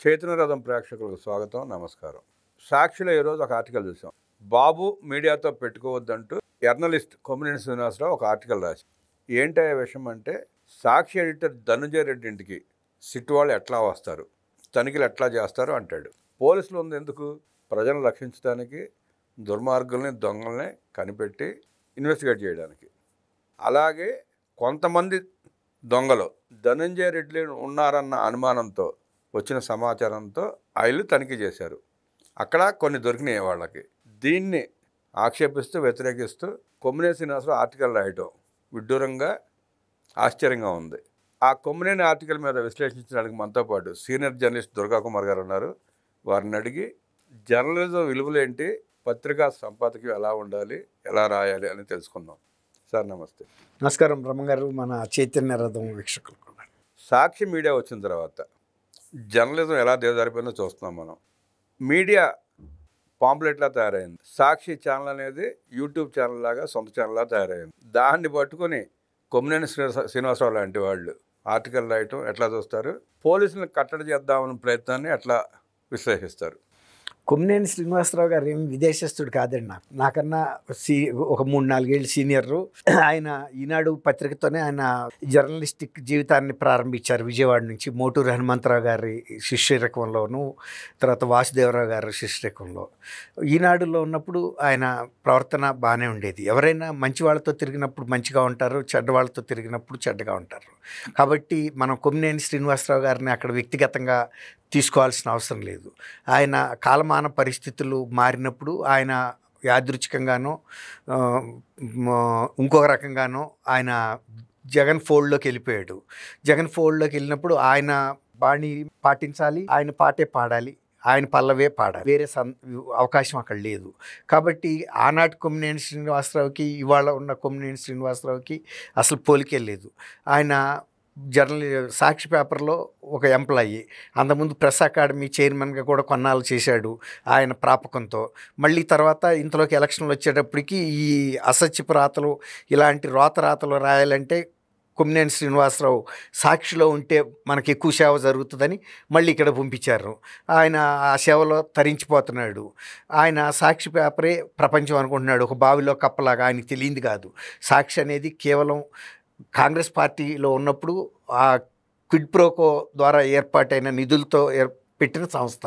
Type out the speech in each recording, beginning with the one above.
చైతన్య రథం ప్రేక్షకులకు స్వాగతం, నమస్కారం. సాక్షిలో ఈరోజు ఒక ఆర్టికల్ చూసాం. బాబు మీడియాతో పెట్టుకోవద్దంటూ జర్నలిస్ట్ కొమ్మినేని శ్రీనివాసరావు ఒక ఆర్టికల్ రాసి, ఏంటయ్యే విషయం అంటే, సాక్షి ఎడిటర్ ధనుంజయ రెడ్డి ఇంటికి సిట్ వాళ్ళు ఎట్లా వస్తారు, తనిఖీలు ఎట్లా చేస్తారు అంటాడు. పోలీసులు ఉంది ఎందుకు? ప్రజలను రక్షించడానికి, దుర్మార్గుల్ని దొంగల్ని కనిపెట్టి ఇన్వెస్టిగేట్ చేయడానికి. అలాగే కొంతమంది దొంగలు ధనుంజయ రెడ్డి ఉన్నారన్న అనుమానంతో వచ్చిన సమాచారంతో వీళ్ళు తనిఖీ చేశారు. అక్కడ కొన్ని దొరికినాయి వాళ్ళకి. దీన్ని ఆక్షేపిస్తూ వ్యతిరేకిస్తూ కొమ్మినేని శ్రీనివాసరావు ఆర్టికల్ రాయటం విడ్డూరంగా ఆశ్చర్యంగా ఉంది. ఆ కొమ్మినేని ఆర్టికల్ మీద విశ్లేషించడానికి మనతో పాటు సీనియర్ జర్నలిస్ట్ దుర్గా కుమార్ గారు ఉన్నారు. వారిని అడిగి జర్నలిజం విలువలేంటి, పత్రికా సంపాదకీయం ఎలా ఉండాలి, ఎలా రాయాలి అని తెలుసుకుందాం. సార్ నమస్తే. నమస్కారం బ్రహ్మగారు, మన చైతన్య రథం వీక్షకులు. సాక్షి మీడియా వచ్చిన తర్వాత జర్నలిజం ఎలా దిగజారిపోయిందో చూస్తున్నాం మనం. మీడియా పాంప్లెట్లా తయారైంది. సాక్షి ఛానల్ అనేది యూట్యూబ్ ఛానల్ లాగా సొంత ఛానల్లా తయారైంది. దాన్ని పట్టుకొని కొమ్మినేని శ్రీనివాసరావు లాంటి వాళ్ళు ఆర్టికల్ రాయటం ఎట్లా చూస్తారు? పోలీసులను కట్టడి చేద్దామన్న ప్రయత్నాన్ని ఎట్లా విశ్లేషిస్తారు? కొమ్మినేని శ్రీనివాసరావు గారు ఏమి విదేశస్తుడు కాదండి. నాకన్నా ఒక 3-4 ఏళ్ళు సీనియరు. ఆయన ఈనాడు పత్రికతోనే ఆయన జర్నలిస్టిక్ జీవితాన్ని ప్రారంభించారు. విజయవాడ నుంచి మోటూరు హనుమంతరావు గారి శిష్యరకంలోను, తర్వాత వాసుదేవరావు గారి శిష్యరకంలో. ఈనాడులో ఉన్నప్పుడు ఆయన ప్రవర్తన బాగానే ఉండేది. ఎవరైనా మంచి వాళ్ళతో తిరిగినప్పుడు మంచిగా ఉంటారు, చెడ్డ వాళ్ళతో తిరిగినప్పుడు చెడ్డగా ఉంటారు. కాబట్టి మనం కొమ్మినేని శ్రీనివాసరావు గారిని అక్కడ వ్యక్తిగతంగా తీసుకోవాల్సిన అవసరం లేదు. ఆయన కాలమాన పరిస్థితులు మారినప్పుడు ఆయన యాదృచ్ఛికంగానో ఇంకొక రకంగానో ఆయన జగన్ ఫోల్డ్లోకి వెళ్ళిపోయాడు. జగన్ ఫోల్డ్లోకి వెళ్ళినప్పుడు ఆయన బాణి పాటించాలి, ఆయన పాటే పాడాలి, ఆయన పల్లవే పాడాలి, వేరే అవకాశం అక్కడ లేదు. కాబట్టి ఆనాటి కొమ్మినేని శ్రీనివాసరావుకి ఇవాళ ఉన్న కొమ్మినేని శ్రీనివాసరావుకి అసలు పోలికే లేదు. ఆయన సాక్షి పేపర్లో ఒక ఎంప్లాయీ, అంతకుముందు ప్రెస్ అకాడమీ చైర్మన్గా కూడా కొన్నాళ్ళు చేశాడు ఆయన ప్రాపకంతో. మళ్ళీ తర్వాత ఇంతలోకి ఎలక్షన్లు వచ్చేటప్పటికి ఈ అసత్యపు రాతలు, ఇలాంటి రాతలు రాయాలంటే కొమ్మినేని శ్రీనివాసరావు సాక్షిలో ఉంటే మనకి ఎక్కువ సేవ జరుగుతుందని మళ్ళీ ఇక్కడ పంపించారు. ఆయన ఆ సేవలో తరించిపోతున్నాడు. ఆయన సాక్షి పేపరే ప్రపంచం అనుకుంటున్నాడు, ఒక బావిలో కప్పలాగా. ఆయనకి తెలియంది కాదు, సాక్షి అనేది కేవలం కాంగ్రెస్ పార్టీలో ఉన్నప్పుడు ఆ క్విడ్ ప్రోకో ద్వారా ఏర్పాటైన నిధులతో పెట్టిన సంస్థ.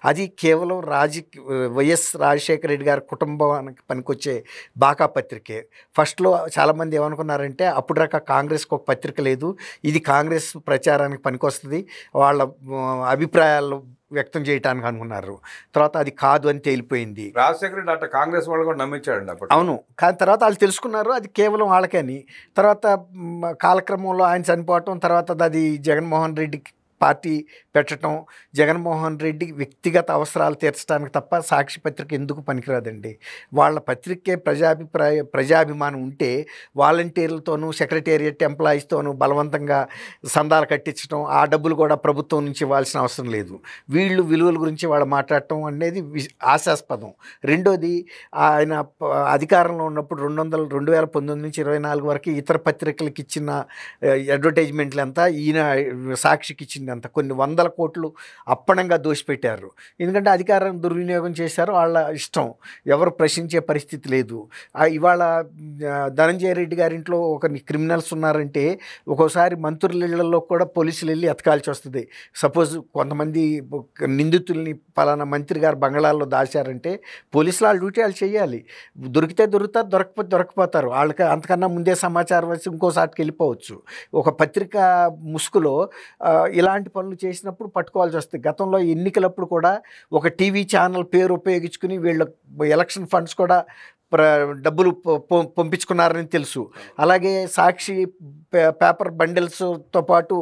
అది కేవలం వైఎస్ రాజశేఖర రెడ్డి గారి కుటుంబానికి పనికొచ్చే బాకా పత్రికే. ఫస్ట్లో చాలామంది ఏమనుకున్నారంటే, అప్పుడు దాకా కాంగ్రెస్కి ఒక పత్రిక లేదు, ఇది కాంగ్రెస్ ప్రచారానికి పనికొస్తుంది, వాళ్ళ అభిప్రాయాలు వ్యక్తం చేయడానికి అనుకున్నారు. తర్వాత అది కాదు అని తేలిపోయింది. రాజశేఖర రెడ్డి అట్లా కాంగ్రెస్ వాళ్ళు కూడా నమ్మించాడండి అప్పుడు. అవును, కానీ తర్వాత వాళ్ళు తెలుసుకున్నారు అది కేవలం వాళ్ళకని. తర్వాత కాలక్రమంలో ఆయన చనిపోవటం, తర్వాత అది జగన్మోహన్ రెడ్డికి పార్టీ పెట్టడం, జగన్మోహన్ రెడ్డి వ్యక్తిగత అవసరాలు తీర్చడానికి తప్ప సాక్షి పత్రిక ఎందుకు పనికిరాదండి. వాళ్ళ పత్రికే ప్రజాభిమానం ఉంటే వాలంటీర్లతోనూ సెక్రటేరియట్ ఎంప్లాయీస్తోనూ బలవంతంగా సందాలు కట్టించడం, ఆ డబ్బులు కూడా ప్రభుత్వం నుంచి ఇవ్వాల్సిన అవసరం లేదు. వీళ్ళు విలువల గురించి వాళ్ళు మాట్లాడటం అనేది ఆశాస్పదం. రెండోది, ఆయన అధికారంలో ఉన్నప్పుడు 2019 నుంచి 24 వరకు ఇతర పత్రికలకు ఇచ్చిన అడ్వర్టైజ్మెంట్లు ఎంత, ఈయన సాక్షికి ఇచ్చింది అంత, కొన్ని 100 కోట్లు అప్పనంగా దోషిపెట్టారు. ఎందుకంటే అధికారం దుర్వినియోగం చేశారు, వాళ్ళ ఇష్టం, ఎవరు ప్రశ్నించే పరిస్థితి లేదు. ఇవాళ ధనంజయ రెడ్డి గారి ఇంట్లో ఒక క్రిమినల్స్ ఉన్నారంటే ఒక్కోసారి మంత్రుల ఇళ్లలో కూడా పోలీసులు వెళ్ళి ఎతకాల్సి వస్తుంది. సపోజ్ కొంతమంది నిందితుల్ని పలానా మంత్రి గారు బంగాళాల్లో దాచారంటే పోలీసులు వాళ్ళ డ్యూటీ వాళ్ళు చేయాలి. దొరికితే దొరుకుతారు, దొరకపోతే దొరకపోతారు. వాళ్ళకి అంతకన్నా ముందే సమాచారం వచ్చి ఇంకోసారికి వెళ్ళిపోవచ్చు. ఒక పత్రిక ముసుగులో ఇలాంటి పనులు చేసినప్పుడు పట్టుకోవాల్సి వస్తుంది. గతంలో ఎన్నికలప్పుడు కూడా ఒక టీవీ ఛానల్ పేరు ఉపయోగించుకుని వీళ్ళ ఎలక్షన్ ఫండ్స్ కూడా డబ్బులు పంపించుకున్నారని తెలుసు. అలాగే సాక్షి పేపర్ బండిల్స్తో పాటు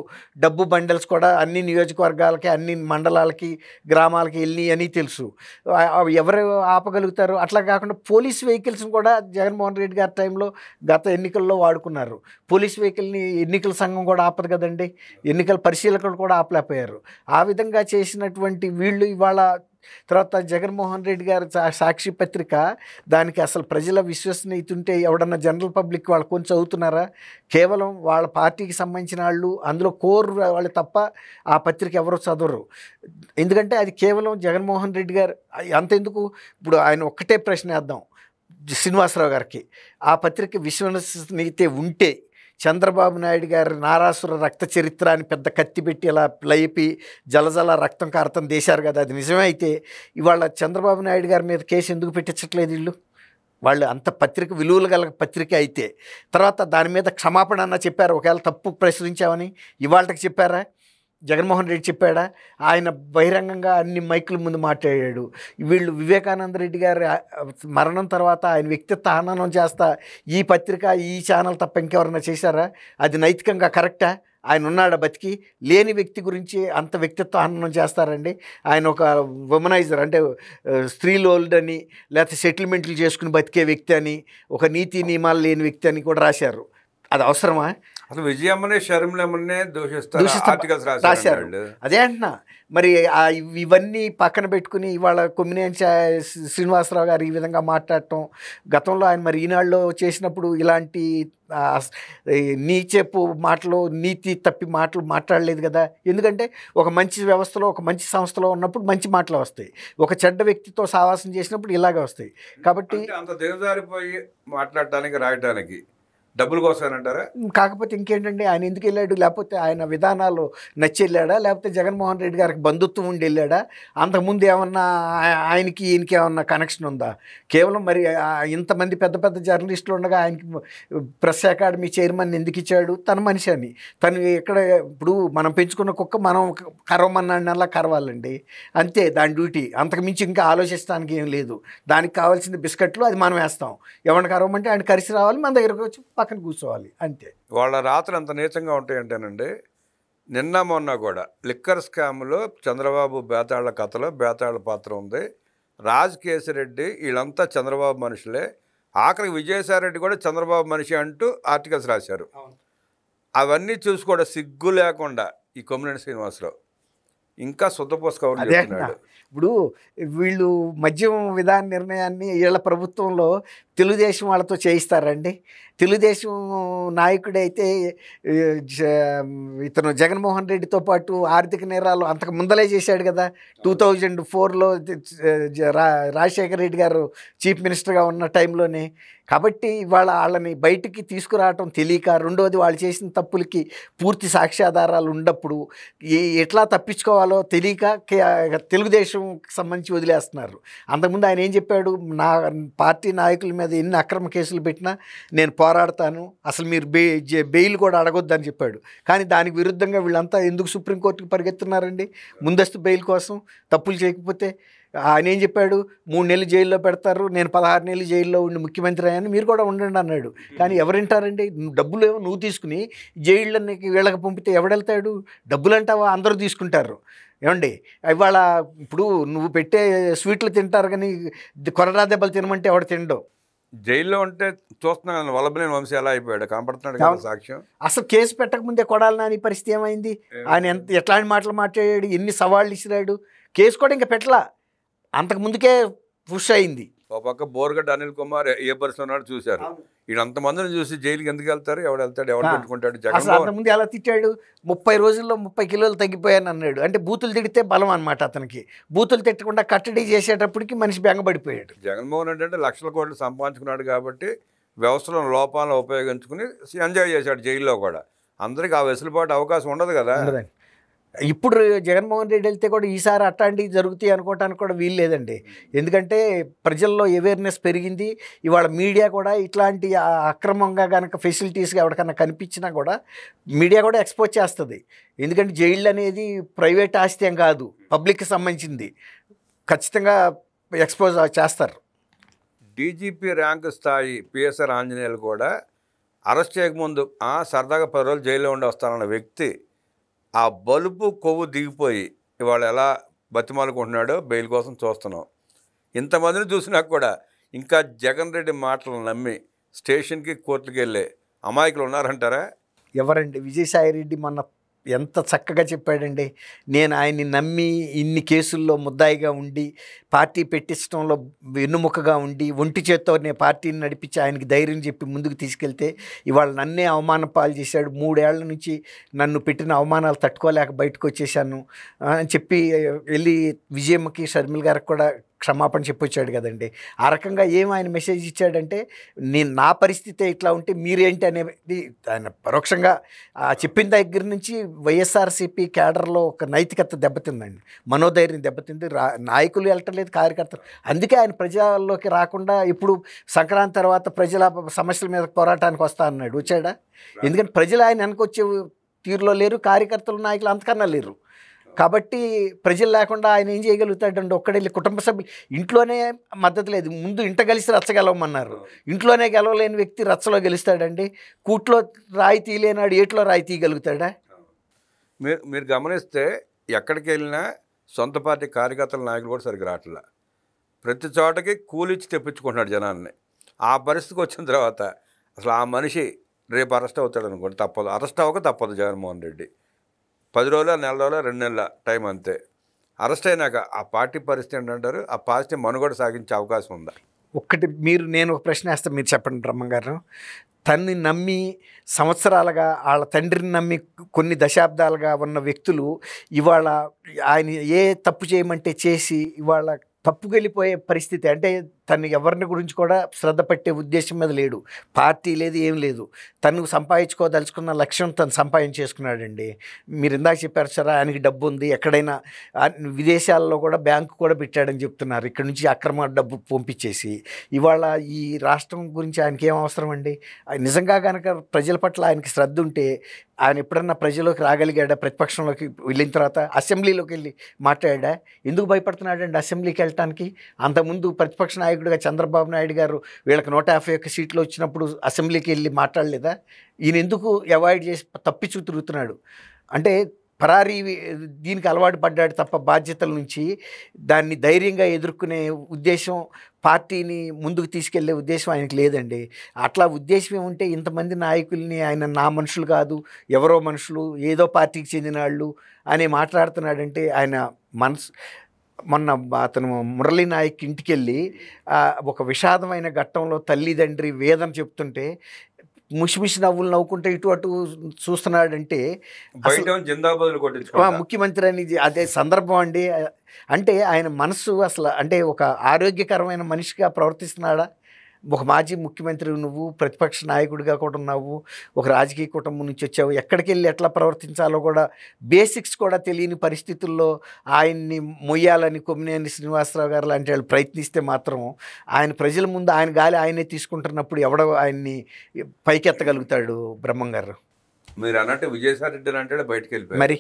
డబ్బు బండిల్స్ కూడా అన్ని నియోజకవర్గాలకి, అన్ని మండలాలకి, గ్రామాలకి వెళ్ళి అని తెలుసు. ఎవరు ఆపగలుగుతారు? అట్లా కాకుండా పోలీస్ వెహికల్స్ని కూడా జగన్మోహన్ రెడ్డి గారి టైంలో గత ఎన్నికల్లో వాడుకున్నారు. పోలీస్ వెహికల్ని ఎన్నికల సంఘం కూడా ఆపదు కదండి, ఎన్నికల పరిశీలకులు కూడా ఆపలేకపోయారు. ఆ విధంగా చేసినటువంటి వీళ్ళు ఇవాళ తర్వాత జగన్మోహన్ రెడ్డి గారు సాక్షి పత్రిక, దానికి అసలు ప్రజల విశ్వసనీయత ఉంటే ఎవడన్నా జనరల్ పబ్లిక్ వాళ్ళు కొంచెం చదువుతున్నారా? కేవలం వాళ్ళ పార్టీకి సంబంధించిన వాళ్ళు, అందులో కోర్ వాళ్ళు తప్ప ఆ పత్రిక ఎవరు చదవరు. ఎందుకంటే అది కేవలం జగన్మోహన్ రెడ్డి గారు. అంతెందుకు, ఇప్పుడు ఆయన ఒక్కటే ప్రశ్న వేద్దాం శ్రీనివాసరావు గారికి, ఆ పత్రిక విశ్వసనీయత ఉంటే చంద్రబాబు నాయుడు గారి నారాసుర రక్త చరిత్ర అని పెద్ద కత్తి పెట్టి ఇలా లైపి జలజల రక్తం కారతం దేశారు కదా, అది నిజమే అయితే ఇవాళ చంద్రబాబు నాయుడు గారి మీద కేసు ఎందుకు పెట్టించట్లేదు వీళ్ళు? వాళ్ళు అంత పత్రిక విలువలు గల పత్రిక అయితే తర్వాత దాని మీద క్షమాపణ అన్న చెప్పారు, ఒకవేళ తప్పు ప్రశ్నించామని ఇవాళకి చెప్పారా? జగన్మోహన్ రెడ్డి చెప్పాడా? ఆయన బహిరంగంగా అన్ని మైకుల ముందు మాట్లాడాడు. వీళ్ళు వివేకానంద రెడ్డి గారి మరణం తర్వాత ఆయన వ్యక్తిత్వ హననం చేస్తా ఈ పత్రిక ఈ ఛానల్ తప్ప ఇంకెవరన్నా చేశారా? అది నైతికంగా కరెక్టా? ఆయన ఉన్నాడా బతికి? లేని వ్యక్తి గురించి అంత వ్యక్తిత్వ హననం చేస్తారండి? ఆయన ఒక ఉమనైజర్ అంటే స్త్రీలోల్డ్ అని, లేకపోతే సెటిల్మెంట్లు చేసుకుని బతికే వ్యక్తి అని, ఒక నీతి నియమాలు లేని వ్యక్తి అని కూడా రాశారు. అది అవసరమా? అసలు విజయమ్మనే షర్మిలమ్మనే ఆర్టికల్స్ రాశారు. అదే అంటున్నా. మరి ఇవన్నీ పక్కన పెట్టుకుని ఇవాళ కొమ్మినేని శ్రీనివాసరావు గారు ఈ విధంగా మాట్లాడటం, గతంలో ఆయన మరి ఈనాడులో చేసినప్పుడు ఇలాంటి నీచెప్పు మాటలు, నీతి తప్పి మాటలు మాట్లాడలేదు కదా. ఎందుకంటే ఒక మంచి వ్యవస్థలో, ఒక మంచి సంస్థలో ఉన్నప్పుడు మంచి మాటలు వస్తాయి, ఒక చెడ్డ వ్యక్తితో సావాసం చేసినప్పుడు ఇలాగే వస్తాయి. కాబట్టి అంత దిగజారిపోయి మాట్లాడటానికి రాయటానికి డబ్బుల కోసమేనంటారా? కాకపోతే ఇంకేంటండి, ఆయన ఎందుకు వెళ్ళాడు? లేకపోతే ఆయన విధానాలు నచ్చి వెళ్ళాడా? లేకపోతే జగన్మోహన్ రెడ్డి గారికి బంధుత్వం ఉండి వెళ్ళాడా? అంతకుముందు ఏమన్నా ఆయనకి ఈయనకి ఏమన్నా కనెక్షన్ ఉందా? కేవలం మరి ఇంతమంది పెద్ద పెద్ద జర్నలిస్టులు ఉండగా ఆయనకి ప్రెస్ అకాడమీ చైర్మన్ ఎందుకు ఇచ్చాడు? తన మనిషి అని. తను ఎక్కడ, ఇప్పుడు మనం పెంచుకున్న కుక్క మనం కరవమన్నా కరవాలండి, అంతే దాని డ్యూటీ. అంతకుమించి ఇంకా ఆలోచించడానికి ఏం లేదు. దానికి కావాల్సిన బిస్కెట్లు అది మనం వేస్తాం. ఎవరిని కరవమంటే ఆయన కరిసి రావాలి, మన దగ్గరకు వచ్చి పక్కన కూర్చోవాలి, అంతే. వాళ్ళ రాత్రులు అంత నీచంగా ఉంటాయంటేనండి, నిన్న మొన్న కూడా లిక్కర్ స్కామ్లో చంద్రబాబు బేతాళ కథలో బేతాళ పాత్ర ఉంది. రాజ్ కేసిరెడ్డి వీళ్ళంతా చంద్రబాబు మనుషులే, ఆఖరికి విజయసాయిరెడ్డి కూడా చంద్రబాబు మనిషి అంటూ ఆర్టికల్స్ రాశారు. అవన్నీ చూసి కూడా సిగ్గు లేకుండా ఈ కొమ్మినేని శ్రీనివాసరావు ఇంకా శుద్ధపోస కవర్లు చెప్తున్నాడు. ఇప్పుడు వీళ్ళు మద్యం విధాన నిర్ణయాన్ని వీళ్ళ ప్రభుత్వంలో తెలుగుదేశం వాళ్ళతో చేయిస్తారండి. తెలుగుదేశం నాయకుడైతే ఇతను జగన్మోహన్ రెడ్డితో పాటు ఆర్థిక నేరాలు అంతకు ముందలే చేశాడు కదా. 2004లో రాజశేఖర రెడ్డి గారు చీఫ్ మినిస్టర్గా ఉన్న టైంలోనే. కాబట్టి ఇవాళ వాళ్ళని బయటికి తీసుకురావటం తెలియక, రెండోది వాళ్ళు చేసిన తప్పులకి పూర్తి సాక్ష్యాధారాలు ఉన్నప్పుడు ఎట్లా తప్పించుకోవాలో తెలియక తెలుగుదేశంకి సంబంధించి వదిలేస్తున్నారు. అంతకుముందు ఆయన ఏం చెప్పాడు? నా పార్టీ నాయకుల మీద ఎన్ని అక్రమ కేసులు పెట్టినా నేను పోరాడతాను, అసలు మీరు బెయిల్ కూడా అడగొద్దని చెప్పాడు. కానీ దానికి విరుద్ధంగా వీళ్ళంతా ఎందుకు సుప్రీంకోర్టుకు పరిగెత్తున్నారండి? ముందస్తు బెయిల్ కోసం, తప్పులు చేయకపోతే. ఆయన ఏం చెప్పాడు? 3 నెలలు జైల్లో పెడతారు, నేను 16 నెలలు జైల్లో ఉండి ముఖ్యమంత్రి అయ్యాను, మీరు కూడా ఉండండి అన్నాడు. కానీ ఎవరు వింటారండి? డబ్బులు ఏమో నువ్వు తీసుకుని జైళ్ళకి వీళ్ళకి పంపితే ఎవడెళ్తాడు? డబ్బులు అంటావా? అందరూ తీసుకుంటారు. ఏమండి, ఇవాళ ఇప్పుడు నువ్వు పెట్టే స్వీట్లు తింటారు కానీ కొరడా దెబ్బలు తినమంటే ఎవడు తినడం. జైల్లో ఉంటే చూస్తున్నాను వల్లభనేని వంశీ ఎలా అయిపోయాడు, కనపడుతున్నాడు కదా సాక్ష్యం. అసలు కేసు పెట్టకముందే కొడాలి నాని పరిస్థితి ఏమైంది? ఆయన ఎట్లాంటి మాటలు మాట్లాడాడు, ఎన్ని సవాళ్ళు ఇచ్చినాడు. కేసు కూడా ఇంకా పెట్టలా, అంతకుముందుకే పుష్ అయింది. ఒక పక్క బోర్గడ్డ అనిల్ కుమార్ ఏ పరిస్థితి ఉన్నాడు చూశారు. వీళ్ళంతమందిని చూసి జైలుకి ఎందుకు వెళ్తారు? ఎవడు వెళ్తాడు? ఎవడు పెట్టుకుంటాడు? అసలు అంతకుముందు ఎలా తిట్టాడు? 30 రోజుల్లో 30 కిలోలు తగ్గిపోయాను అన్నాడు. అంటే బూతులు తిడితే బలం అనమాట అతనికి. బూతులు తిట్టకుండా కట్టడి చేసేటప్పటికి మనిషి బెంగపడిపోయాడు. జగన్మోహన్ రెడ్డి అంటే లక్షల కోట్లు సంపాదించుకున్నాడు కాబట్టి వ్యవస్థలో లోపాలను ఉపయోగించుకుని ఎంజాయ్ చేశాడు జైల్లో కూడా. అందరికీ ఆ వెసులుబాటు అవకాశం ఉండదు కదా. ఇప్పుడు జగన్మోహన్ రెడ్డి వెళ్తే కూడా ఈసారి అట్లాంటివి జరుగుతాయి అనుకోవటానికి కూడా వీలు లేదండి. ఎందుకంటే ప్రజల్లో అవేర్నెస్ పెరిగింది. ఇవాళ మీడియా కూడా ఇట్లాంటి అక్రమంగా కనుక ఫెసిలిటీస్గా ఎవరికన్నా కనిపించినా కూడా మీడియా కూడా ఎక్స్పోజ్ చేస్తుంది. ఎందుకంటే జైళ్ళు అనేది ప్రైవేట్ ఆస్తి ఏం కాదు, పబ్లిక్కి సంబంధించింది. ఖచ్చితంగా ఎక్స్పోజ్ చేస్తారు. డీజీపీ ర్యాంకు స్థాయి పిఎస్ఆర్ ఆంజనేయులు కూడా అరెస్ట్ చేయకముందు సరదాగా 10 రోజులు జైల్లో ఉండి వస్తానన్న వ్యక్తి ఆ బలుపు కొవ్వు దిగిపోయి ఇవాళ ఎలా బతిమాలుకుంటున్నాడో బెయిల్ కోసం చూస్తున్నాం. ఇంతమందిని చూసినా కూడా ఇంకా జగన్ రెడ్డి మాటలు నమ్మి స్టేషన్కి కోర్టుకి వెళ్ళే అమాయకులు ఉన్నారంటారా? ఎవరండి? విజయసాయి రెడ్డి మొన్న ఎంత చక్కగా చెప్పాడండి. నేను ఆయన్ని నమ్మి ఇన్ని కేసుల్లో ముద్దాయిగా ఉండి పార్టీ పెట్టించడంలో వెన్నుముకగా ఉండి ఒంటి చేత్తో నేను పార్టీని నడిపించి ఆయనకి ధైర్యం చెప్పి ముందుకు తీసుకెళ్తే ఇవాళ నన్నే అవమాన పాలు చేశాడు. 3 ఏళ్ల నుంచి నన్ను పెట్టిన అవమానాలు తట్టుకోలేక బయటకు వచ్చేసాను అని చెప్పి వెళ్ళి విజయమ్మకి షర్మిల గారికి కూడా క్షమాపణ చెప్పొచ్చాడు కదండి. ఆ రకంగా ఆయన మెసేజ్ ఇచ్చాడంటే నా పరిస్థితి ఇట్లా ఉంటే మీరేంటి అనేది ఆయన పరోక్షంగా చెప్పిన దగ్గర నుంచి వైఎస్ఆర్సీపీ క్యాడర్లో ఒక నైతికత దెబ్బతిందండి, మనోధైర్యం దెబ్బతింది. నాయకులు వెళ్ళటలేదు, కార్యకర్తలు. అందుకే ఆయన ప్రజల్లోకి రాకుండా ఇప్పుడు సంక్రాంతి తర్వాత ప్రజల సమస్యల మీద పోరాటానికి వస్తా అన్నాడు. వచ్చాడా? ఎందుకంటే ప్రజలు ఆయన వెనకొచ్చే తీరులో లేరు, కార్యకర్తలు నాయకులు అంతకన్నా లేరు. కాబట్టి ప్రజలు లేకుండా ఆయన ఏం చేయగలుగుతాడండి? ఒక్కడెళ్ళి కుటుంబ సభ్యులు ఇంట్లోనే మద్దతు లేదు, ముందు ఇంట కలిసి రచ్చగలవమన్నారు. ఇంట్లోనే గెలవలేని వ్యక్తి రచ్చలో గెలుస్తాడండి? కూట్లో రాయి తీయలేనాడు ఏట్లో రాయి తీయగలుగుతాడా? మీరు గమనిస్తే ఎక్కడికి వెళ్ళినా సొంత పార్టీ కార్యకర్తల నాయకులు కూడా సరిగ్గా రావట్లా. ప్రతి చోటకి కూలిచ్చి తెప్పించుకుంటున్నాడు జనాన్ని. ఆ పరిస్థితికి వచ్చిన తర్వాత అసలు ఆ మనిషి రేపు అరెస్ట్ అవుతాడు అనుకోండి, తప్పదు. అరెస్ట్ అవ్వక తప్పదు జగన్మోహన్ రెడ్డి. 10 రోజులు, నెల రోజులు, 2 నెలల టైం అంతే. అరెస్ట్ అయినాక ఆ పార్టీ పరిస్థితి ఏంటంటారు? ఆ పార్టీ మనుగడ సాగించే అవకాశం ఉందా? నేను ఒక ప్రశ్న వేస్తాను, మీరు చెప్పండి బ్రహ్మంగారు. తన్ని నమ్మి సంవత్సరాలుగా వాళ్ళ తండ్రిని నమ్మి కొన్ని దశాబ్దాలుగా ఉన్న వ్యక్తులు ఇవాళ ఆయన ఏ తప్పు చేయమంటే చేసి ఇవాళ తప్పుకెళ్ళిపోయే పరిస్థితి. అంటే తను ఎవరిని గురించి కూడా శ్రద్ధ పెట్టే ఉద్దేశం మీద లేడు, పార్టీ లేదు, ఏం లేదు. తను సంపాదించుకోదలుచుకున్న లక్ష్యం తను సంపాదించేసుకున్నాడండి. మీరు ఇందాక చెప్పారు సార్, ఆయనకి డబ్బు ఉంది, ఎక్కడైనా విదేశాల్లో కూడా బ్యాంకు కూడా పెట్టాడని చెప్తున్నారు. ఇక్కడ నుంచి అక్రమ డబ్బు పంపించేసి ఇవాళ ఈ రాష్ట్రం గురించి ఆయనకి ఏం అవసరం అండి? నిజంగా కనుక ప్రజల పట్ల ఆయనకి శ్రద్ధ ఉంటే ఆయన ఎప్పుడన్నా ప్రజల్లోకి రాగలిగాడా? ప్రతిపక్షంలోకి వెళ్ళిన తర్వాత అసెంబ్లీలోకి వెళ్ళి మాట్లాడా? ఎందుకు భయపడుతున్నాడండి అసెంబ్లీకి వెళ్ళటానికి? అంతకుముందు ప్రతిపక్ష నాయకుడిగా చంద్రబాబు నాయుడు గారు వీళ్ళకి 151 సీట్లు వచ్చినప్పుడు అసెంబ్లీకి వెళ్ళి మాట్లాడలేదా? ఈయన ఎందుకు అవాయిడ్ చేసి తప్పించు తిరుగుతున్నాడు? అంటే పరారీ దీనికి అలవాటు పడ్డాడు తప్ప బాధ్యతల నుంచి దాన్ని ధైర్యంగా ఎదుర్కొనే ఉద్దేశం, పార్టీని ముందుకు తీసుకెళ్లే ఉద్దేశం ఆయనకి లేదండి. అట్లా ఉద్దేశం ఏముంటే ఇంతమంది నాయకుల్ని ఆయన నా మనుషులు కాదు, ఎవరో మనుషులు, ఏదో పార్టీకి చెందిన వాళ్ళు అని మాట్లాడుతున్నాడంటే ఆయన మొన్న అతను మురళీ నాయక్ ఇంటికి వెళ్ళి ఒక విషాదమైన ఘట్టంలో తల్లిదండ్రి వేదన చెప్తుంటే ముషిముషి నవ్వులు నవ్వుకుంటే ఇటు అటు చూస్తున్నాడంటే ముఖ్యమంత్రి అని అదే సందర్భం అండి. అంటే ఆయన మనసు అసలు అంటే ఒక ఆరోగ్యకరమైన మనిషిగా ప్రవర్తిస్తున్నాడా? ఒక మాజీ ముఖ్యమంత్రి నువ్వు, ప్రతిపక్ష నాయకుడిగా కూడా ఉన్నావు, ఒక రాజకీయ కుటుంబం నుంచి వచ్చావు, ఎక్కడికి వెళ్ళి ఎట్లా ప్రవర్తించాలో కూడా బేసిక్స్ కూడా తెలియని పరిస్థితుల్లో ఆయన్ని మొయ్యాలని కొమ్మినేని శ్రీనివాసరావు గారు లాంటి వాళ్ళు ప్రయత్నిస్తే మాత్రం ఆయన ప్రజల ముందు ఆయన గాలి ఆయనే తీసుకుంటున్నప్పుడు ఎవడో ఆయన్ని పైకెత్తగలుగుతాడు? బ్రహ్మం గారు మీరు అన్నట్టు విజయసాయి రెడ్డి లాంటి బయటకు వెళ్ళిపోయారు. మరి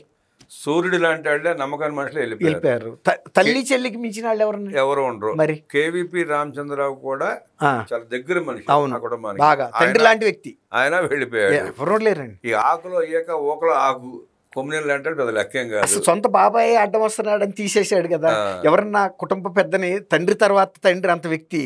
సూర్యుడు లాంటి వాళ్ళే నమ్మకాన్ని మనుషులు వెళ్ళిపోయారు. తల్లి చెల్లికి మించిన వాళ్ళు ఎవరు ఉండరు. మరి కేవీపీ రామచంద్రరావు కూడా చాలా దగ్గర మనిషి, బాగా తండ్రి లాంటి వ్యక్తి. ఆయన వెళ్ళిపోయాడు. ఎవరో లేరండి. ఈ ఆకులో ఓకలో ఆకు కొమ్మినేలు లాంటి పెద్ద లెక్కేం కాదు. సొంత బాబాయ్ అడ్డం వస్తున్నాడని తీసేశాడు కదా. ఎవరన్నా కుటుంబ పెద్దని, తండ్రి తర్వాత తండ్రి అంత వ్యక్తి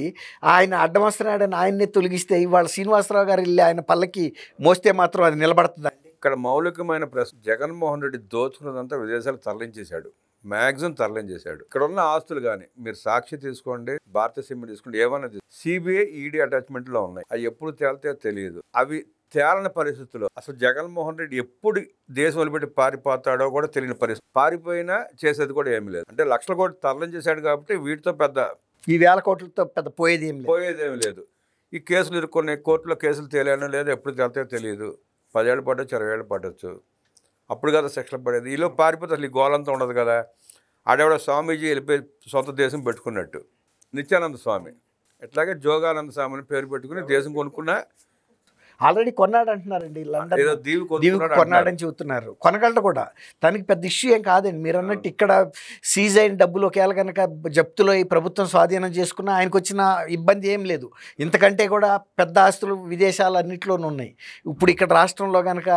ఆయన అడ్డం వస్తున్నాడని ఆయన్నే తొలగిస్తే ఇవాళ శ్రీనివాసరావు గారు వెళ్ళి ఆయన పల్లకి మోస్తే మాత్రం అది నిలబడుతుంది. ఇక్కడ మౌలికమైన ప్రశ్న, జగన్మోహన్ రెడ్డి దోచుకున్నదంతా విదేశాలకు తరలించేశాడు, మ్యాక్సిమం తరలించేశాడు. ఇక్కడ ఉన్న ఆస్తులు కానీ మీరు సాక్షి తీసుకోండి, భారతీయ సిమెంట్ తీసుకోండి, ఏమన్నా సిబిఐ ఈడీ అటాచ్మెంట్లో ఉన్నాయి. అవి ఎప్పుడు తేలితే తెలియదు. అవి తేలని పరిస్థితుల్లో అసలు జగన్మోహన్ రెడ్డి ఎప్పుడు దేశం వదిలిపెట్టి పారిపోతాడో కూడా తెలియని పరిస్థితి. పారిపోయినా చేసేది కూడా ఏమీ లేదు. అంటే లక్షల కోట్లు తరలించేశాడు కాబట్టి వీటితో పెద్ద ఈ 1000 కోట్లతో పెద్ద పోయేదేమి లేదు. ఈ కేసులు ఇరుక్కునే కోర్టులో కేసులు తేలేనో లేదో ఎప్పుడు తేలితే తెలియదు. 10 ఏళ్ళు పట్టచ్చు, 20 ఏళ్ళు పట్టచ్చు. అప్పుడు కదా శిక్షలు పడేది. ఈలో పారిపోతే అసలు ఈ గోలంతా ఉండదు కదా. ఆడెవడో స్వామీజీ వెళ్ళిపోయి సొంత దేశం పెట్టుకున్నట్టు. నిత్యానంద స్వామి ఎట్లాగే జోగానంద స్వామిని పేరు పెట్టుకుని దేశం కొనుక్కున్నా ఆల్రెడీ కొన్నాడు అంటున్నారండి. లండన్ దీవి కొన్నాడని చెబుతున్నారు. కొనగలడు కూడా, తనకి పెద్ద ఇష్యూ ఏం కాదండి. మీరు అన్నట్టు ఇక్కడ సీజ్ అయిన డబ్బులు ఒకవేళ కనుక జప్తులో ఈ ప్రభుత్వం స్వాధీనం చేసుకున్న ఆయనకు వచ్చిన ఇబ్బంది ఏం లేదు. ఇంతకంటే కూడా పెద్ద ఆస్తులు విదేశాలు అన్నింటిలోనూ ఉన్నాయి. ఇప్పుడు ఇక్కడ రాష్ట్రంలో కనుక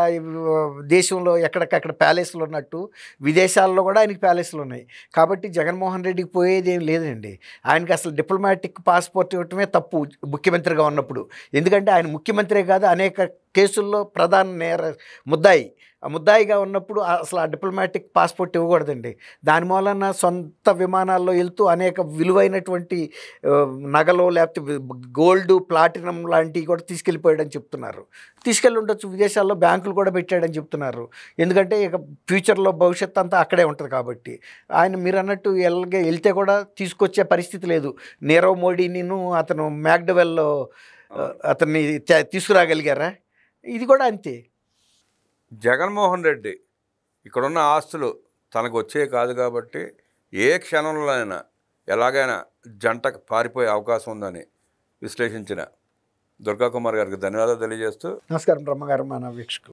దేశంలో ఎక్కడికక్కడ ప్యాలెస్లు ఉన్నట్టు విదేశాల్లో కూడా ఆయనకి ప్యాలెస్లు ఉన్నాయి. కాబట్టి జగన్మోహన్ రెడ్డికి పోయేది ఏం లేదండి. ఆయనకి అసలు డిప్లొమాటిక్ పాస్పోర్ట్ ఇవ్వటమే తప్పు ముఖ్యమంత్రిగా ఉన్నప్పుడు. ఎందుకంటే ఆయన ముఖ్యమంత్రి కాదు, అనేక కేసుల్లో ప్రధాన ముద్దాయి. ముద్దాయిగా ఉన్నప్పుడు అసలు ఆ డిప్లొమాటిక్ పాస్పోర్ట్ ఇవ్వకూడదండి. దాని మూలన సొంత విమానాల్లో వెళ్తూ అనేక విలువైనటువంటి నగలు లేకపోతే గోల్డ్, ప్లాటినం లాంటివి కూడా తీసుకెళ్ళిపోయాడని చెప్తున్నారు. తీసుకెళ్ళి ఉండొచ్చు, విదేశాల్లో బ్యాంకులు కూడా పెట్టాడని చెప్తున్నారు. ఎందుకంటే ఇక ఫ్యూచర్లో భవిష్యత్తు అంతా అక్కడే ఉంటుంది కాబట్టి. ఆయన మీరు అన్నట్టు వెళ్తే కూడా తీసుకొచ్చే పరిస్థితి లేదు. నీరవ్ మోడీనిను అతను మ్యాక్డవెల్లో అతన్ని తీసుకురాగలిగారా? ఇది కూడా అంతే. జగన్మోహన్ రెడ్డి ఇక్కడున్న ఆస్తులు తనకు వచ్చే కాదు కాబట్టి ఏ క్షణంలోనైనా ఎలాగైనా జంటకు పారిపోయే అవకాశం ఉందని విశ్లేషించిన దుర్గా కుమార్ గారికి ధన్యవాదాలు తెలియజేస్తూ నమస్కారం బ్రహ్మగారు, మన వీక్షకులు.